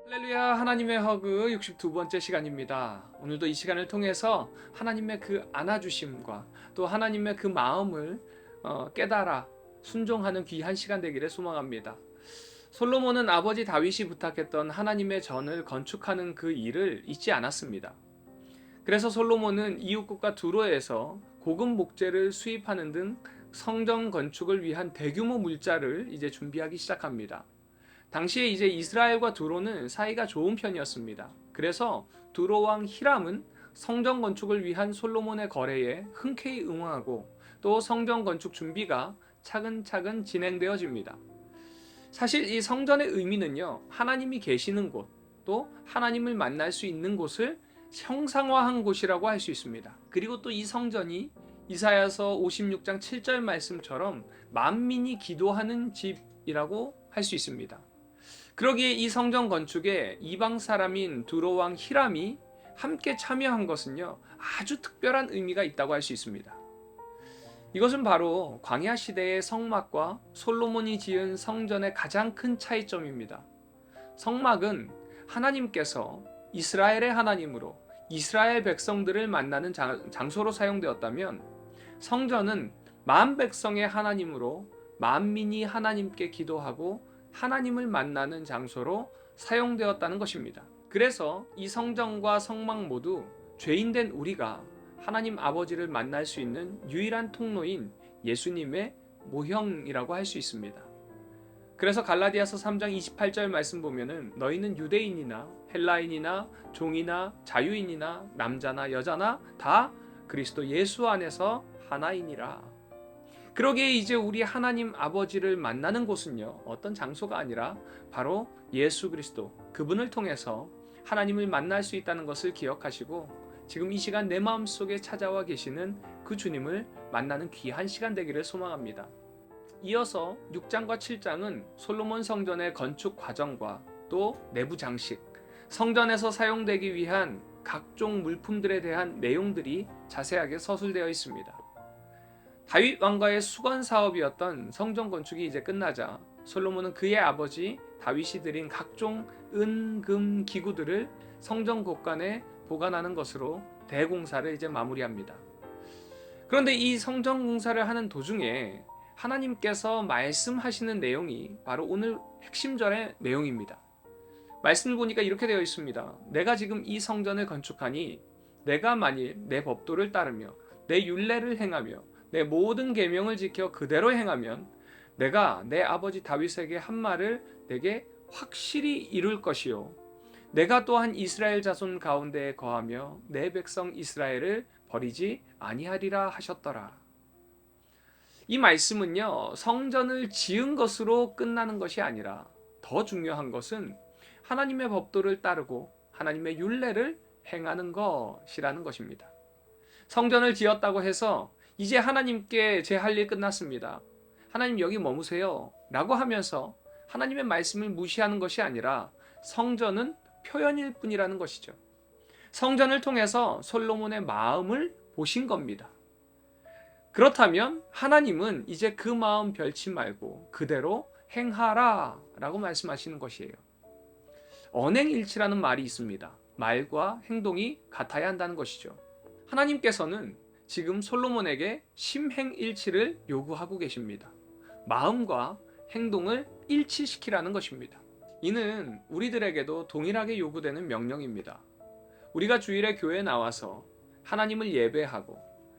할렐루야, 하나님의 허그 62번째 시간입니다. 오늘도 이 시간을 통해서 하나님의 그 안아주심과 또 하나님의 그 마음을 깨달아 순종하는 귀한 시간 되기를 소망합니다. 솔로몬은 아버지 다윗이 부탁했던 하나님의 전을 건축하는 그 일을 잊지 않았습니다. 그래서 솔로몬은 이웃국가 두로에서 고급 목재를 수입하는 등 성전 건축을 위한 대규모 물자를 이제 준비하기 시작합니다. 당시에 이제 이스라엘과 두로는 사이가 좋은 편이었습니다. 그래서 두로 왕 히람은 성전 건축을 위한 솔로몬의 거래에 흔쾌히 응하고 또 성전 건축 준비가 차근차근 진행되어집니다. 사실 이 성전의 의미는요, 하나님이 계시는 곳, 또 하나님을 만날 수 있는 곳을 형상화한 곳이라고 할 수 있습니다. 그리고 또 이 성전이 이사야서 56장 7절 말씀처럼 만민이 기도하는 집이라고 할 수 있습니다. 그러기에 이 성전 건축에 이방 사람인 두로 왕 히람이 함께 참여한 것은요, 아주 특별한 의미가 있다고 할 수 있습니다. 이것은 바로 광야 시대의 성막과 솔로몬이 지은 성전의 가장 큰 차이점입니다. 성막은 하나님께서 이스라엘의 하나님으로 이스라엘 백성들을 만나는 장소로 사용되었다면, 성전은 만 백성의 하나님으로 만민이 하나님께 기도하고 하나님을 만나는 장소로 사용되었다는 것입니다. 그래서 이 성전과 성막 모두 죄인된 우리가 하나님 아버지를 만날 수 있는 유일한 통로인 예수님의 모형이라고 할 수 있습니다. 그래서 갈라디아서 3장 28절 말씀 보면은 너희는 유대인이나 헬라인이나 종이나 자유인이나 남자나 여자나 다 그리스도 예수 안에서 하나이니라. 그러기에 이제 우리 하나님 아버지를 만나는 곳은요, 어떤 장소가 아니라 바로 예수 그리스도, 그분을 통해서 하나님을 만날 수 있다는 것을 기억하시고, 지금 이 시간 내 마음속에 찾아와 계시는 그 주님을 만나는 귀한 시간 되기를 소망합니다. 이어서 6장과 7장은 솔로몬 성전의 건축 과정과 또 내부 장식, 성전에서 사용되기 위한 각종 물품들에 대한 내용들이 자세하게 서술되어 있습니다. 다윗 왕가의 수건 사업이었던 성전 건축이 이제 끝나자 솔로몬은 그의 아버지 다윗이 드린 각종 은, 금, 기구들을 성전 곳간에 보관하는 것으로 대공사를 이제 마무리합니다. 그런데 이 성전 공사를 하는 도중에 하나님께서 말씀하시는 내용이 바로 오늘 핵심절의 내용입니다. 말씀을 보니까 이렇게 되어 있습니다. 내가 지금 이 성전을 건축하니 내가 만일 내 법도를 따르며 내 율례를 행하며 내 모든 계명을 지켜 그대로 행하면 내가 내 아버지 다윗에게 한 말을 내게 확실히 이룰 것이요 내가 또한 이스라엘 자손 가운데에 거하며 내 백성 이스라엘을 버리지 아니하리라 하셨더라. 이 말씀은요, 성전을 지은 것으로 끝나는 것이 아니라 더 중요한 것은 하나님의 법도를 따르고 하나님의 율례를 행하는 것이라는 것입니다. 성전을 지었다고 해서 이제 하나님께 제 할 일 끝났습니다, 하나님 여기 머무세요 라고 하면서 하나님의 말씀을 무시하는 것이 아니라 성전은 표현일 뿐이라는 것이죠. 성전을 통해서 솔로몬의 마음을 보신 겁니다. 그렇다면 하나님은 이제 그 마음 별치 말고 그대로 행하라 라고 말씀하시는 것이에요. 언행일치라는 말이 있습니다. 말과 행동이 같아야 한다는 것이죠. 하나님께서는 지금 솔로몬에게 심행일치를 요구하고 계십니다. 마음과 행동을 일치시키라는 것입니다. 이는 우리들에게도 동일하게 요구되는 명령입니다. 우리가 주일에 교회에 나와서 하나님을 예배하고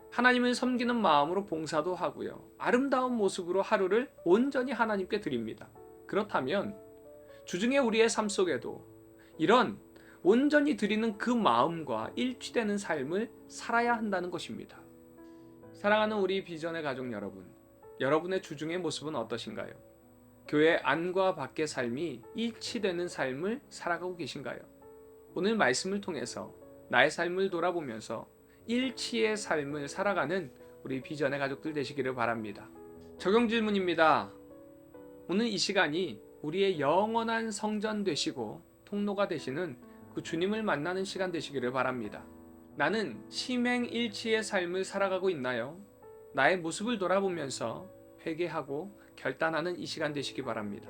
하나님을 섬기는 마음으로 봉사도 하고요, 아름다운 모습으로 하루를 온전히 하나님께 드립니다. 그렇다면 주중에 우리의 삶 속에도 이런 온전히 드리는 그 마음과 일치되는 삶을 살아야 한다는 것입니다. 사랑하는 우리 비전의 가족 여러분, 여러분의 주중의 모습은 어떠신가요? 교회 안과 밖의 삶이 일치되는 삶을 살아가고 계신가요? 오늘 말씀을 통해서 나의 삶을 돌아보면서 일치의 삶을 살아가는 우리 비전의 가족들 되시기를 바랍니다. 적용 질문입니다. 오늘 이 시간이 우리의 영원한 성전 되시고 통로가 되시는 그 주님을 만나는 시간 되시기를 바랍니다. 나는 심행일치의 삶을 살아가고 있나요? 나의 모습을 돌아보면서 회개하고 결단하는 이 시간 되시기 바랍니다.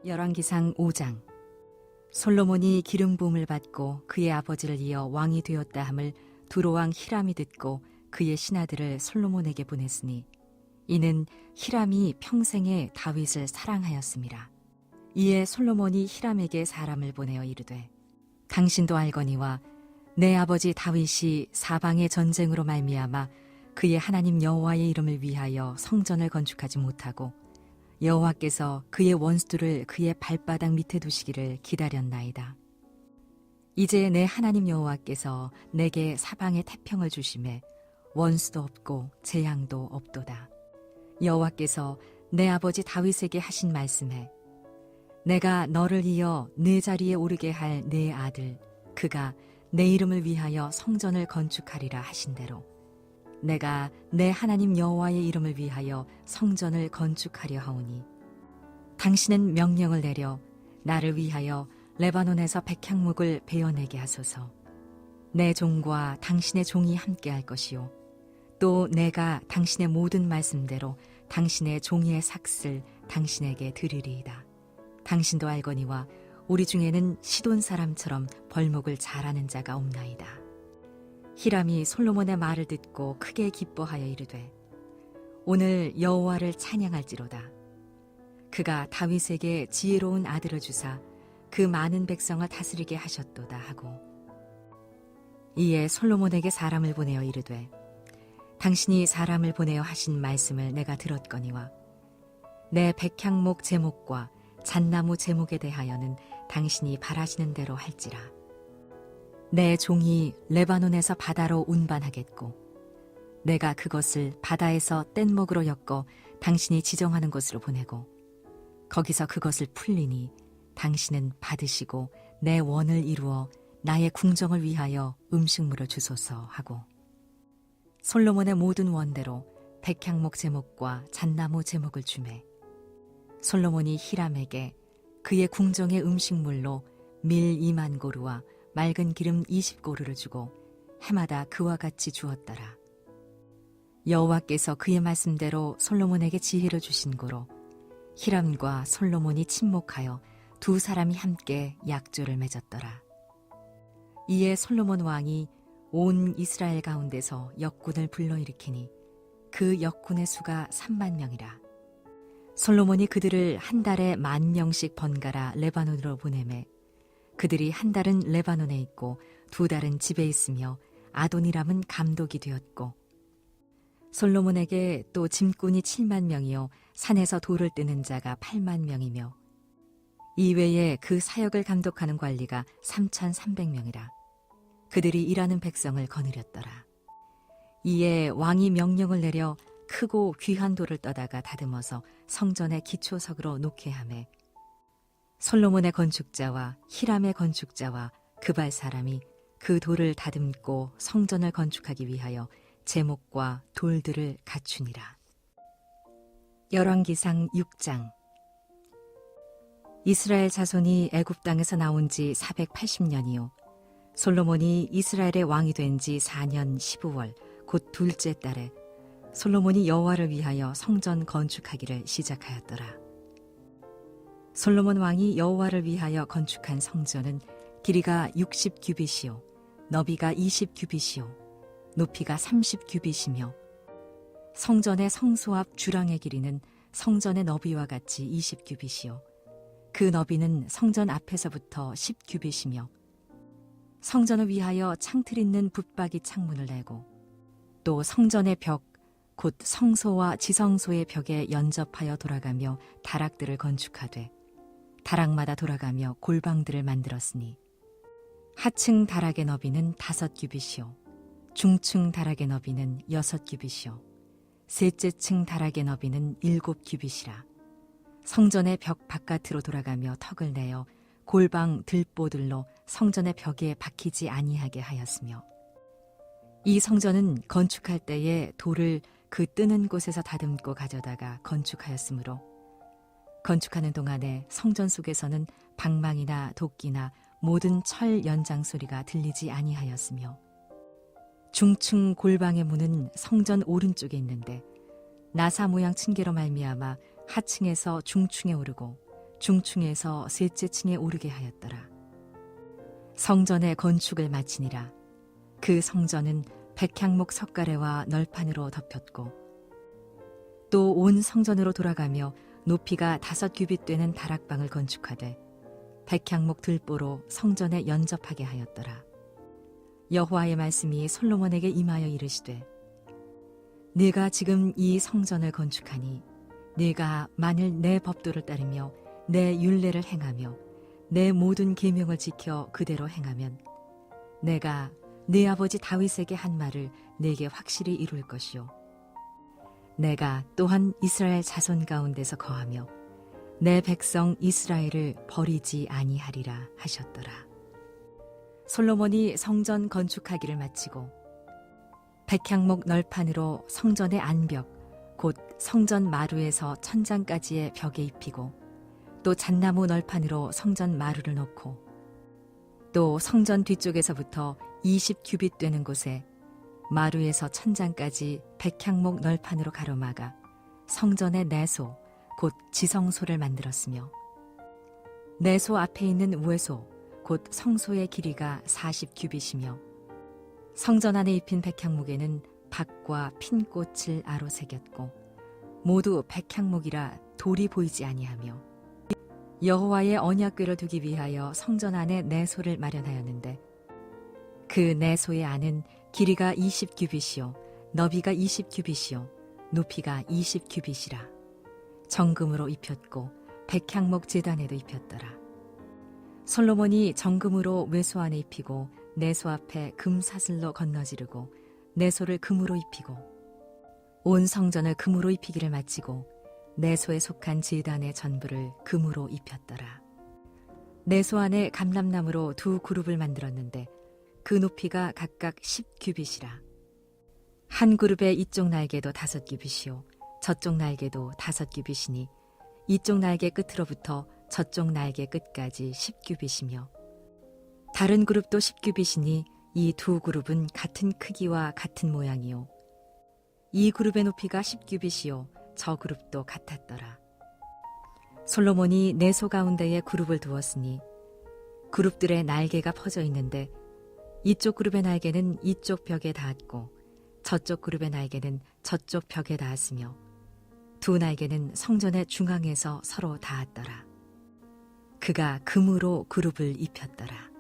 열왕기상 5장. 솔로몬이 기름 부음을 받고 그의 아버지를 이어 왕이 되었다 함을 두로왕 히람이 듣고 그의 신하들을 솔로몬에게 보냈으니 이는 히람이 평생에 다윗을 사랑하였음이라. 이에 솔로몬이 히람에게 사람을 보내어 이르되 당신도 알거니와 내 아버지 다윗이 사방의 전쟁으로 말미암아 그의 하나님 여호와의 이름을 위하여 성전을 건축하지 못하고 여호와께서 그의 원수들을 그의 발바닥 밑에 두시기를 기다렸나이다. 이제 내 하나님 여호와께서 내게 사방에 태평을 주심에 원수도 없고 재앙도 없도다. 여호와께서 내 아버지 다윗에게 하신 말씀에 내가 너를 이어 네 자리에 오르게 할 내 아들 그가 내 이름을 위하여 성전을 건축하리라 하신 대로 내가 내 하나님 여호와의 이름을 위하여 성전을 건축하려 하오니 당신은 명령을 내려 나를 위하여 레바논에서 백향목을 베어내게 하소서. 내 종과 당신의 종이 함께할 것이요 또 내가 당신의 모든 말씀대로 당신의 종이의 삭슬 당신에게 드리리이다. 당신도 알거니와 우리 중에는 시돈 사람처럼 벌목을 잘하는 자가 없나이다. 히람이 솔로몬의 말을 듣고 크게 기뻐하여 이르되 오늘 여호와를 찬양할지로다. 그가 다윗에게 지혜로운 아들을 주사 그 많은 백성을 다스리게 하셨도다 하고 이에 솔로몬에게 사람을 보내어 이르되 당신이 사람을 보내어 하신 말씀을 내가 들었거니와 내 백향목 제목과 잣나무 제목에 대하여는 당신이 바라시는 대로 할지라. 내 종이 레바논에서 바다로 운반하겠고 내가 그것을 바다에서 뗏목으로 엮어 당신이 지정하는 곳으로 보내고 거기서 그것을 풀리니 당신은 받으시고 내 원을 이루어 나의 궁정을 위하여 음식물을 주소서 하고 솔로몬의 모든 원대로 백향목 제목과 잣나무 제목을 주매 솔로몬이 히람에게 그의 궁정의 음식물로 밀 2만 고루와 맑은 기름 20고루를 주고 해마다 그와 같이 주었더라. 여호와께서 그의 말씀대로 솔로몬에게 지혜를 주신 고로 히람과 솔로몬이 친목하여 두 사람이 함께 약조를 맺었더라. 이에 솔로몬 왕이 온 이스라엘 가운데서 역군을 불러일으키니 그 역군의 수가 3만 명이라. 솔로몬이 그들을 한 달에 10,000명씩 번갈아 레바논으로 보내매 그들이 한 달은 레바논에 있고 두 달은 집에 있으며 아도니람은 감독이 되었고 솔로몬에게 또 짐꾼이 7만 명이요 산에서 돌을 뜨는 자가 8만 명이며 이외에 그 사역을 감독하는 관리가 3,300명이라. 그들이 일하는 백성을 거느렸더라. 이에 왕이 명령을 내려 크고 귀한 돌을 떠다가 다듬어서 성전의 기초석으로 놓게 하매 솔로몬의 건축자와 히람의 건축자와 그발 사람이 그 돌을 다듬고 성전을 건축하기 위하여 제목과 돌들을 갖추니라. 열왕기상 6장. 이스라엘 자손이 애굽 땅에서 나온 지 480년이요 솔로몬이 이스라엘의 왕이 된 지 4년 15월 곧 둘째 달에 솔로몬이 여호와를 위하여 성전 건축하기를 시작하였더라. 솔로몬 왕이 여호와를 위하여 건축한 성전은 길이가 60규빗이요 너비가 20규빗이요 높이가 30규빗이며 성전의 성소 앞 주랑의 길이는 성전의 너비와 같이 20규빗이요 그 너비는 성전 앞에서부터 10규빗이며 성전을 위하여 창틀 있는 붙박이 창문을 내고 또 성전의 벽 곧 성소와 지성소의 벽에 연접하여 돌아가며 다락들을 건축하되 다락마다 돌아가며 골방들을 만들었으니 하층 다락의 너비는 5규빗이요 중층 다락의 너비는 6규빗이요 셋째 층 다락의 너비는 7규빗이라. 성전의 벽 바깥으로 돌아가며 턱을 내어 골방 들보들로 성전의 벽에 박히지 아니하게 하였으며 이 성전은 건축할 때에 돌을 그 뜨는 곳에서 다듬고 가져다가 건축하였으므로 건축하는 동안에 성전 속에서는 방망이나 도끼나 모든 철 연장 소리가 들리지 아니하였으며 중층 골방의 문은 성전 오른쪽에 있는데 나사 모양 층계로 말미암아 하층에서 중층에 오르고 중층에서 셋째 층에 오르게 하였더라. 성전의 건축을 마치니라. 그 성전은 백향목 석가래와 널판으로 덮였고 또 온 성전으로 돌아가며 높이가 5규빗 되는 다락방을 건축하되 백향목 들보로 성전에 연접하게 하였더라. 여호와의 말씀이 솔로몬에게 임하여 이르시되 네가 지금 이 성전을 건축하니 네가 만일 내 법도를 따르며 내 율례를 행하며 내 모든 계명을 지켜 그대로 행하면 내가 네 아버지 다윗에게 한 말을 네게 확실히 이룰 것이요 내가 또한 이스라엘 자손 가운데서 거하며 내 백성 이스라엘을 버리지 아니하리라 하셨더라. 솔로몬이 성전 건축하기를 마치고 백향목 널판으로 성전의 안벽 곧 성전 마루에서 천장까지의 벽에 입히고 또 잣나무 널판으로 성전 마루를 놓고 또 성전 뒤쪽에서부터 20규빗 되는 곳에 마루에서 천장까지 백향목 널판으로 가로막아 성전의 내소 곧 지성소를 만들었으며 내소 앞에 있는 외소 곧 성소의 길이가 40규빗이며 성전 안에 입힌 백향목에는 박과 핀꽃을 아로 새겼고 모두 백향목이라 돌이 보이지 아니하며 여호와의 언약궤를 두기 위하여 성전 안에 내소를 마련하였는데 그 내소의 안은 길이가 20규빗이요 너비가 20규빗이요 높이가 20규빗이라 정금으로 입혔고 백향목 제단에도 입혔더라. 솔로몬이 정금으로 외소 안에 입히고 내소 앞에 금사슬로 건너지르고 내소를 금으로 입히고 온 성전을 금으로 입히기를 마치고 내소에 속한 제단의 전부를 금으로 입혔더라. 내소 안에 감람나무로 2그룹을 만들었는데 그 높이가 각각 10규빗이라. 한 그룹의 이쪽 날개도 5규빗이요 저쪽 날개도 5규빗이니 이쪽 날개 끝으로부터 저쪽 날개 끝까지 10규빗이며 다른 그룹도 10규빗이니 이 2그룹은 같은 크기와 같은 모양이요 이 그룹의 높이가 10규빗이요 저 그룹도 같았더라. 솔로몬이 내소 가운데에 그룹을 두었으니 그룹들의 날개가 퍼져 있는데 이쪽 그룹의 날개는 이쪽 벽에 닿았고 저쪽 그룹의 날개는 저쪽 벽에 닿았으며 두 날개는 성전의 중앙에서 서로 닿았더라. 그가 금으로 그룹을 입혔더라.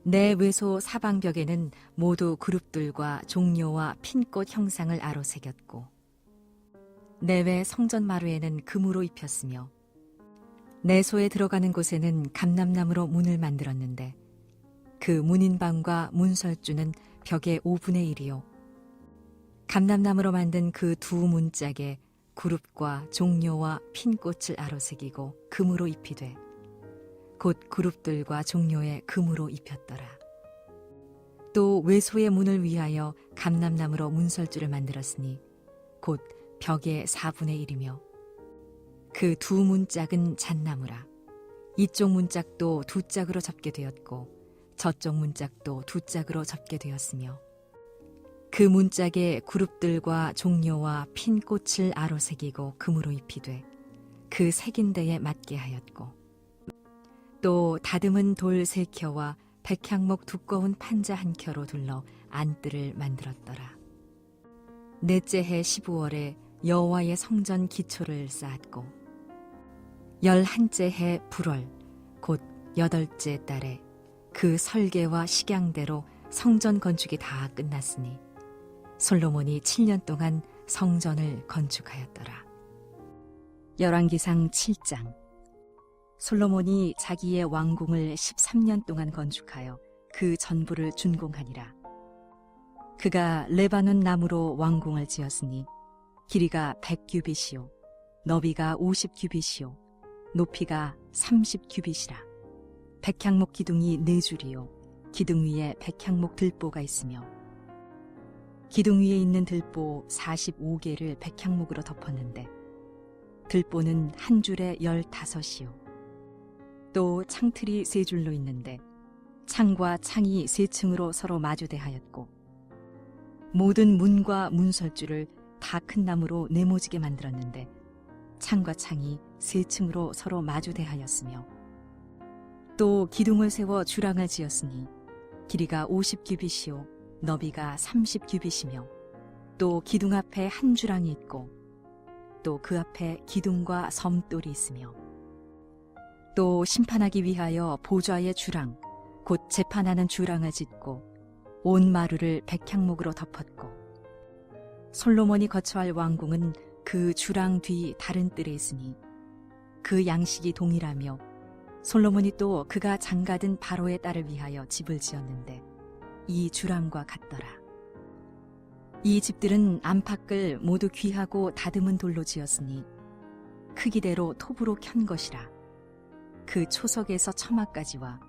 내 외소 사방벽에는 모두 그룹들과 종려와 핀꽃 형상을 아로 새겼고 내외 성전 마루에는 금으로 입혔으며 내소에 들어가는 곳에는 감람나무로 문을 만들었는데 그 문인방과 문설주는 벽의 5분의 1이요 감람나무로 만든 그 2 문짝에 그룹과 종려와 핀꽃을 아로새기고 금으로 입히되 곧 그룹들과 종려에 금으로 입혔더라. 또 외소의 문을 위하여 감람나무로 문설주를 만들었으니 곧 벽의 4분의 1이며 그 2 문짝은 잣나무라. 이쪽 문짝도 2 짝으로 접게 되었고 저쪽 문짝도 2 짝으로 접게 되었으며 그 문짝에 그룹들과 종려와 핀 꽃을 아로 새기고 금으로 입히되 그 새긴 데에 맞게 하였고 또 다듬은 돌 3켜와 백향목 두꺼운 판자 1켜로 둘러 안뜰을 만들었더라. 넷째 해 15월에 여호와의 성전 기초를 쌓았고 11째 해 불월 곧 8째 달에 그 설계와 식양대로 성전 건축이 다 끝났으니 솔로몬이 7년 동안 성전을 건축하였더라. 열왕기상 7장. 솔로몬이 자기의 왕궁을 13년 동안 건축하여 그 전부를 준공하니라. 그가 레바논 나무로 왕궁을 지었으니 길이가 100규빗이요 너비가 50규빗이요 높이가 30규빗이라. 백향목 기둥이 4줄이요 기둥 위에 백향목 들보가 있으며 기둥 위에 있는 들보 45개를 백향목으로 덮었는데 들보는 한 줄에 15이요 또 창틀이 3줄로 있는데 창과 창이 3층으로 서로 마주대하였고 모든 문과 문설주를 다 큰 나무로 네모지게 만들었는데 창과 창이 세 층으로 서로 마주대하였으며 또 기둥을 세워 주랑을 지었으니 길이가 50규빗이요 너비가 30규빗이며 또 기둥 앞에 한 주랑이 있고 또 그 앞에 기둥과 섬돌이 있으며 또 심판하기 위하여 보좌의 주랑 곧 재판하는 주랑을 짓고 온 마루를 백향목으로 덮었고 솔로몬이 거처할 왕궁은 그 주랑 뒤 다른 뜰에 있으니 그 양식이 동일하며 솔로몬이 또 그가 장가든 바로의 딸을 위하여 집을 지었는데 이 주랑과 같더라. 이 집들은 안팎을 모두 귀하고 다듬은 돌로 지었으니 크기대로 톱으로 켠 것이라. 그 초석에서 처마까지와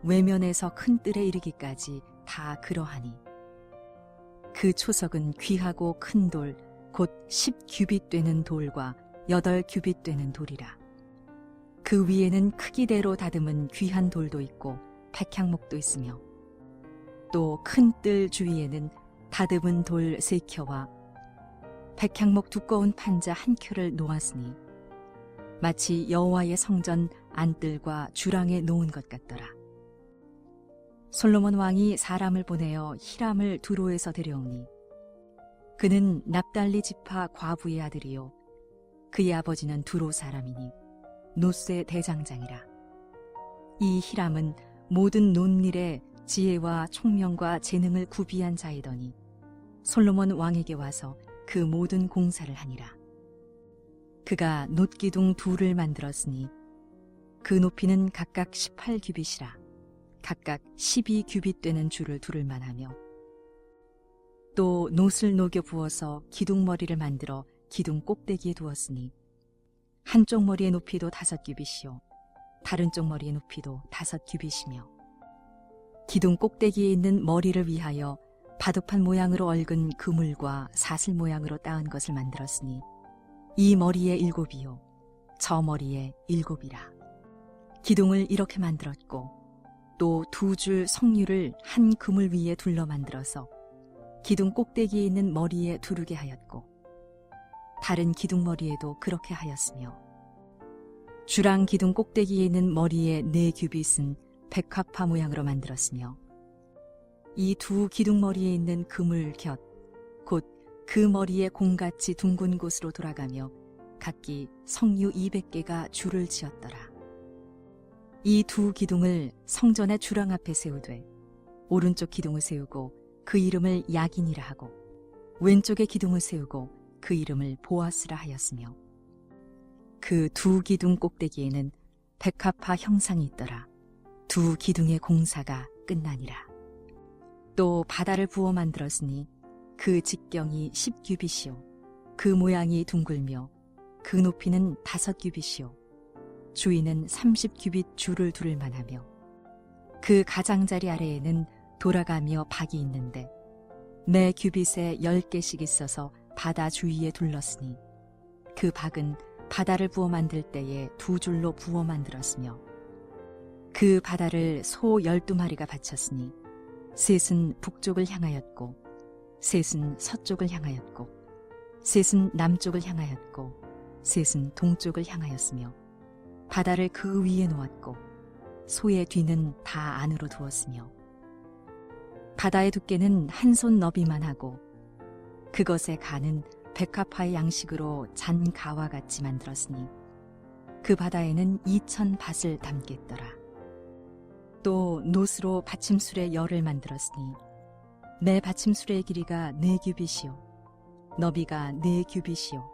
외면에서 큰 뜰에 이르기까지 다 그러하니 그 초석은 귀하고 큰 돌 곧 10규빗 되는 돌과 8규빗 되는 돌이라. 그 위에는 크기대로 다듬은 귀한 돌도 있고 백향목도 있으며 또 큰 뜰 주위에는 다듬은 돌 3켜와 백향목 두꺼운 판자 1켜를 놓았으니 마치 여호와의 성전 안뜰과 주랑에 놓은 것 같더라. 솔로몬 왕이 사람을 보내어 히람을 두로에서 데려오니 그는 납달리 지파 과부의 아들이요 그의 아버지는 두로 사람이니 노스의 대장장이라. 이 히람은 모든 논일에 지혜와 총명과 재능을 구비한 자이더니 솔로몬 왕에게 와서 그 모든 공사를 하니라. 그가 놋기둥 둘을 만들었으니 그 높이는 각각 18규빗이라. 각각 12규빗 되는 줄을 두를 만하며 또 놋을 녹여 부어서 기둥머리를 만들어 기둥 꼭대기에 두었으니 한쪽 머리의 높이도 5규빗이요 다른 쪽 머리의 높이도 5규빗이며 기둥 꼭대기에 있는 머리를 위하여 바둑판 모양으로 얽은 그물과 사슬 모양으로 따은 것을 만들었으니 이 머리에 7이요 저 머리에 7이라. 기둥을 이렇게 만들었고 또 2줄 석류를 한 그물 위에 둘러 만들어서 기둥 꼭대기에 있는 머리에 두르게 하였고 다른 기둥 머리에도 그렇게 하였으며 주랑 기둥 꼭대기에 있는 머리에 4규빗은 백합화 모양으로 만들었으며 이 2 기둥 머리에 있는 그물 곁 곧 그 머리에 공같이 둥근 곳으로 돌아가며 각기 석류 200개가 줄을 지었더라. 이 2 기둥을 성전의 주랑 앞에 세우되 오른쪽 기둥을 세우고 그 이름을 야긴이라 하고 왼쪽에 기둥을 세우고 그 이름을 보아스라 하였으며 그 2 기둥 꼭대기에는 백합화 형상이 있더라. 2 기둥의 공사가 끝나니라. 또 바다를 부어 만들었으니 그 직경이 10규빗이요 그 모양이 둥글며 그 높이는 5규빗이요 주위는 30규빗 줄을 두를 만하며 그 가장자리 아래에는 돌아가며 박이 있는데 매 규빗에 10개씩 있어서 바다 주위에 둘렀으니 그 박은 바다를 부어 만들 때에 2줄로 부어 만들었으며 그 바다를 소 12마리가 바쳤으니 셋은 북쪽을 향하였고 셋은 서쪽을 향하였고 셋은 남쪽을 향하였고 셋은 동쪽을 향하였으며 바다를 그 위에 놓았고 소의 뒤는 다 안으로 두었으며 바다의 두께는 한 손 너비만 하고 그것의 간은 백합화의 양식으로 잔 가와 같이 만들었으니 그 바다에는 2000밭을 담겠더라. 또 놋으로 받침술의 열을 만들었으니 매 받침술의 길이가 4규빗이요 너비가 4규빗이요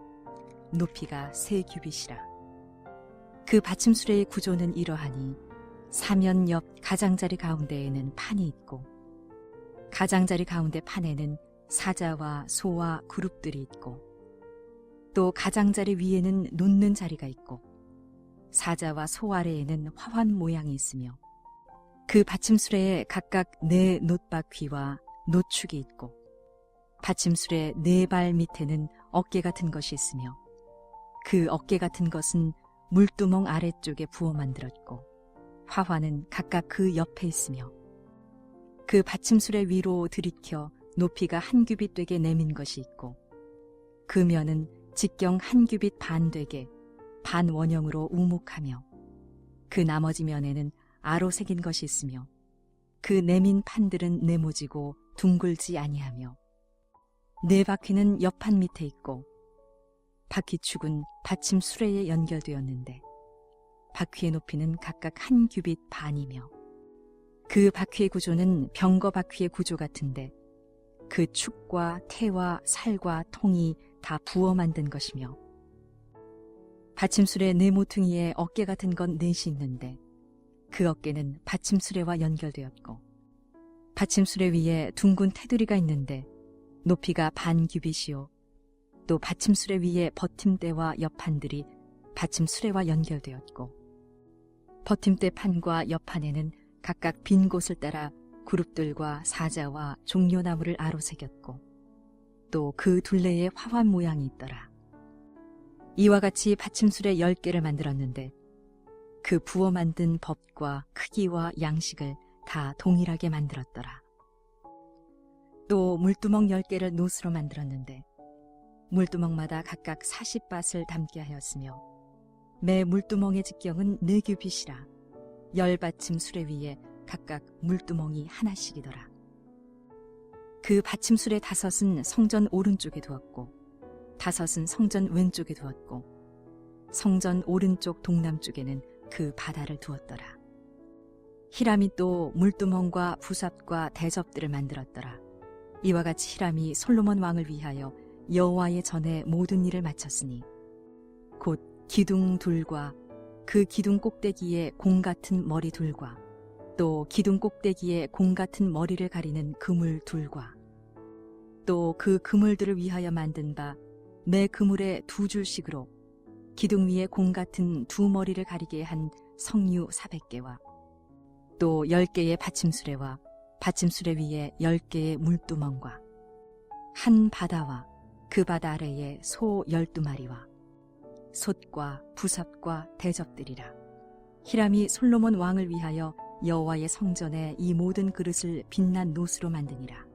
높이가 3규빗이라. 그 받침술의 구조는 이러하니 사면 옆 가장자리 가운데에는 판이 있고 가장자리 가운데 판에는 사자와 소와 그룹들이 있고 또 가장자리 위에는 놓는 자리가 있고 사자와 소 아래에는 화환 모양이 있으며 그 받침술에 각각 4 놋바퀴와 노축이 있고 받침술의 4발 밑에는 어깨 같은 것이 있으며 그 어깨 같은 것은 물두멍 아래쪽에 부어 만들었고 화환은 각각 그 옆에 있으며 그 받침술의 위로 들이켜 높이가 1규빗 되게 내민 것이 있고 그 면은 직경 1규빗 반 되게 반원형으로 우목하며 그 나머지 면에는 아로 새긴 것이 있으며 그 내민 판들은 네모지고 둥글지 아니하며 네 바퀴는 옆판 밑에 있고 바퀴축은 받침 수레에 연결되었는데 바퀴의 높이는 각각 한 규빗 반이며 그 바퀴의 구조는 병거 바퀴의 구조 같은데 그 축과 태와 살과 통이 다 부어 만든 것이며 받침수레 네 모퉁이에 어깨 같은 건 넷이 있는데 그 어깨는 받침수레와 연결되었고 받침수레 위에 둥근 테두리가 있는데 높이가 반 규빗이요 또 받침수레 위에 버팀대와 옆판들이 받침수레와 연결되었고 버팀대 판과 옆판에는 각각 빈 곳을 따라 그룹들과 사자와 종려나무를 아로 새겼고 또 그 둘레에 화환 모양이 있더라. 이와 같이 받침술에 10개를 만들었는데 그 부어 만든 법과 크기와 양식을 다 동일하게 만들었더라. 또 물두멍 10개를 노스로 만들었는데 물두멍마다 각각 40밭을 담게 하였으며 매 물두멍의 직경은 4규빗이라 10받침 수레 위에 각각 물두멍이 하나씩이더라. 그 받침술의 5은 성전 오른쪽에 두었고 5은 성전 왼쪽에 두었고 성전 오른쪽 동남쪽에는 그 바다를 두었더라. 히람이 또 물두멍과 부삽과 대접들을 만들었더라. 이와 같이 히람이 솔로몬 왕을 위하여 여호와의 전에 모든 일을 마쳤으니 곧 기둥 둘과 그 기둥 꼭대기에 공 같은 머리 둘과 또 기둥 꼭대기에 공 같은 머리를 가리는 그물 둘과 또 그 그물들을 위하여 만든 바 매 그물에 2줄씩으로 기둥 위에 공 같은 2머리를 가리게 한 석류 400개와 또 10개의 받침수레와 받침수레 위에 10개의 물두멍과 한 바다와 그 바다 아래에 소 12마리와 솥과 부삽과 대접들이라. 히람이 솔로몬 왕을 위하여 여호와의 성전에 이 모든 그릇을 빛난 노스로 만드니라.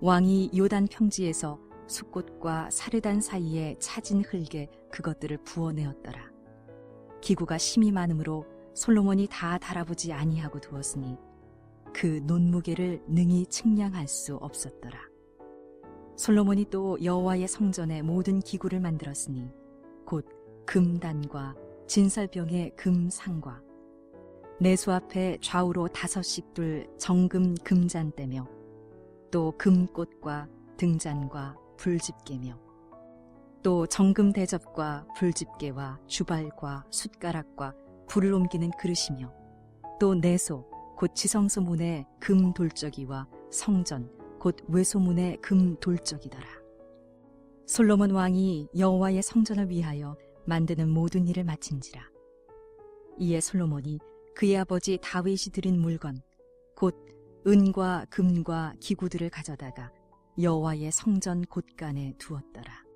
왕이 요단 평지에서 숫꽃과 사르단 사이에 차진 흙에 그것들을 부어내었더라. 기구가 심이 많으므로 솔로몬이 다 달아보지 아니하고 두었으니 그 논무게를 능히 측량할 수 없었더라. 솔로몬이 또 여호와의 성전에 모든 기구를 만들었으니 곧 금단과 진설병의 금상과 내수 앞에 좌우로 5씩 둘 정금 금잔대며 또 금꽃과 등잔과 불집게며 또 정금 대접과 불집게와 주발과 숟가락과 불을 옮기는 그릇이며 또 내소 곧 지성소 문의 금 돌적이와 성전 곧 외소문의 금 돌적이더라. 솔로몬 왕이 여호와의 성전을 위하여 만드는 모든 일을 마친지라. 이에 솔로몬이 그의 아버지 다윗이 드린 물건 곧 은과 금과 기구들을 가져다가 여호와의 성전 곳간에 두었더라.